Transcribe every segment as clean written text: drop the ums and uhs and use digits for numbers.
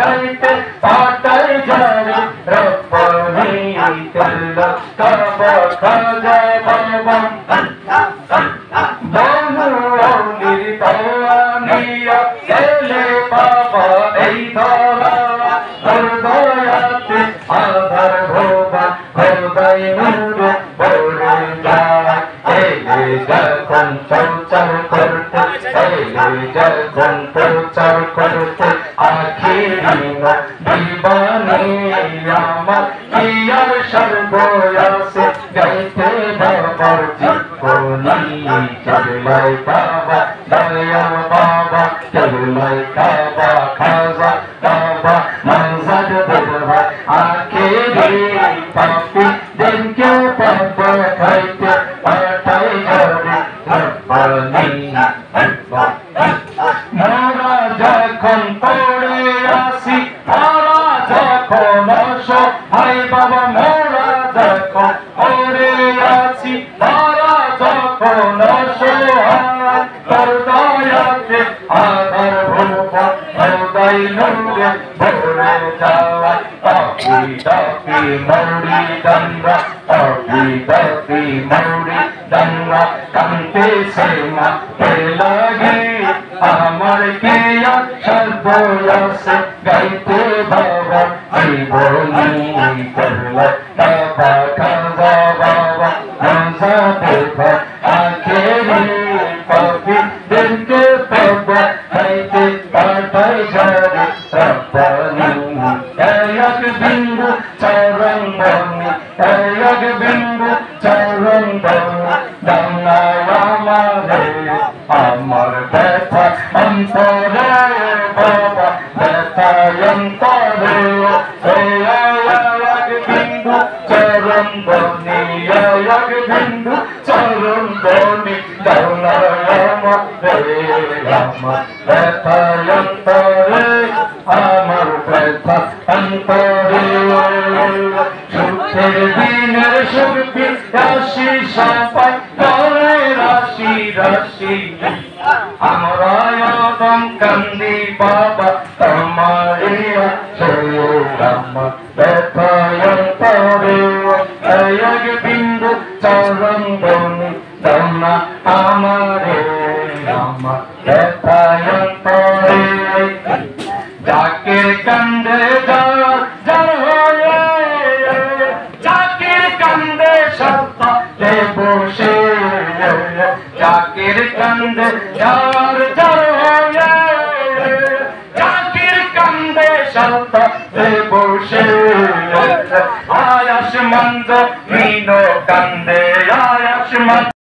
খাইতে পাটাই যারে রব্বানি তেল্লা কাবা খাজা বাবা বনুলির দয়ানিয়া এলে বাবা এই ধরা তোর দয়াতে আধার ভোবা হৃদয় নূরে ভরে যায় এলে যখন প্রচার করতে এলে যখন প্রচার করতে আখিরি দিবানি আমার কি আর সর্বয়াসে গাইতে বাবার জীবনী চলাই বাবা দয়াল বাবা চলাই কাবা খাজা বাবা মনজার দেবা আখিরি পাপি দিন কে পাপা খাইতে পাঠাই যাবে রব্বানি মোরা যখন পড়ে আসি তারা যখন হাই বাবা মোরা যখন পড়ে আসি তারা যখন তোর দয়াতে আধার ভোপা হৃদয় নূরে ভরে যাওয়া পাপি দাপি মৌরি ডাঙ্গা পাপি দাপি মৌরি ডাঙ্গা কান্তে সেমা লাগে আমার কি আর সর্বয়াসে গাইতে বাবা জীবনী করলা বাবা খাজা বাবা মনজা দেবা আখেরি পাপি দিনকে বাবা গাইতে পাঠাই যাবে রব্বানি এক বিন্দু চরণ বনি এক বিন্দু চরণ বনি ডাঙ্গায় আমার ব্যথা অন্তরে বাবা ব্যথা অন্তরে এক বিন্দু চরণ বনি এক বিন্দু চরণ বনি ডাঙ্গায় আমার ব্যথা অন্তরে আমার ব্যথা অন্তরে সুখের দিনের সুখী রাশি সবাই করে রাশি রাশি আমরা এবং কান্দি বাবা তোমারে আমার ব্যথা অন্তরে এক বিন্দু চরণ বনি দানা আমারে আমার ব্যথা অন্তরে জাকির কান্দে যার হয়ে জাকির কান্দে সত্তা বসে জাকির কান্দে যার হয়ে জাকির কান্দে সত্তা বসে আয়াস মন্দ মিনো কান্দে আয়াস মন্দ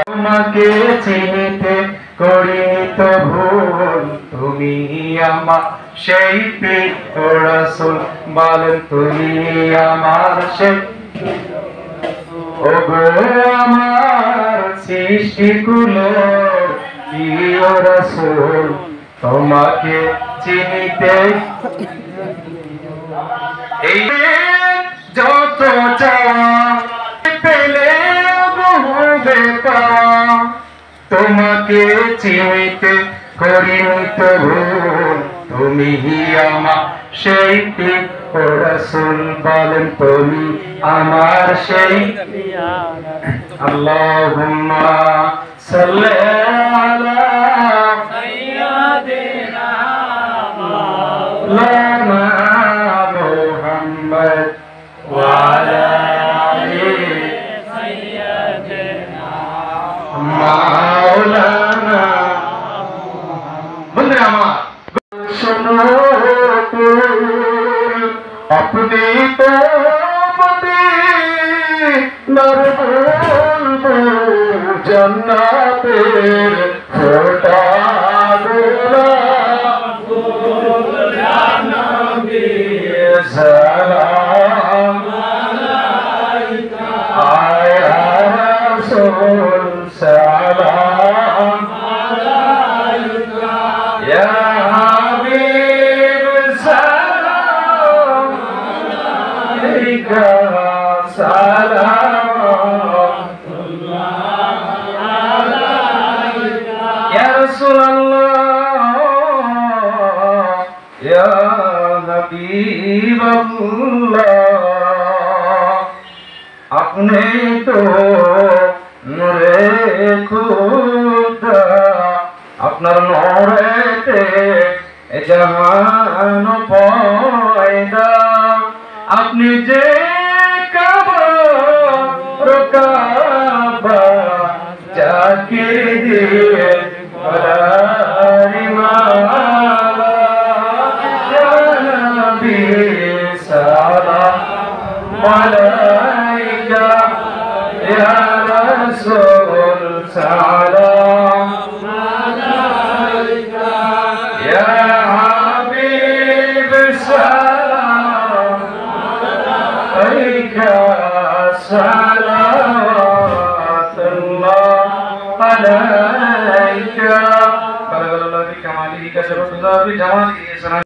তোমাকে চিনিতে করিনি তো ভুল, তুমি আমার সেই প্রিয় রাসূল, বলেন তুমি আমার সেই ওগো আমার সৃষ্টিকুল প্রিয় রাসূল তোমাকে চিনিতে এই যত চাওয়া পেলে বহুবে পাওয়া তোমাকে চিনিতে করিনি তো ভুল তুমি আমার সেই প্রিয় রাসূল বলেন তুমি আমার সেই আল্লাহুম্মা সাল্লি আলা সাইয়্যিদিনা মাওলানা মুহাম্মদ ওয়া আলা আলি সাইয়্যিদিনা মাওলানা বন্ধুরা আমার শোনো আপনি তো জান্নাতের ফোঁটাগুলো নবী সালাম আলাইকা আয়া রাসূল সালাম আলাইকা ইয়া হাবিব সালাম আলাইকা সালাম या हबीब अल्लाह अपने तो नूरे खुदा अपना नूरेते जहान पैदा अपनी जे काबा रुकाबा जाके दिए عليك يا رسول سلام عليك يا حبيب سلام عليك صلوات الله عليك بلغ الله بكماله كشف الله بجماله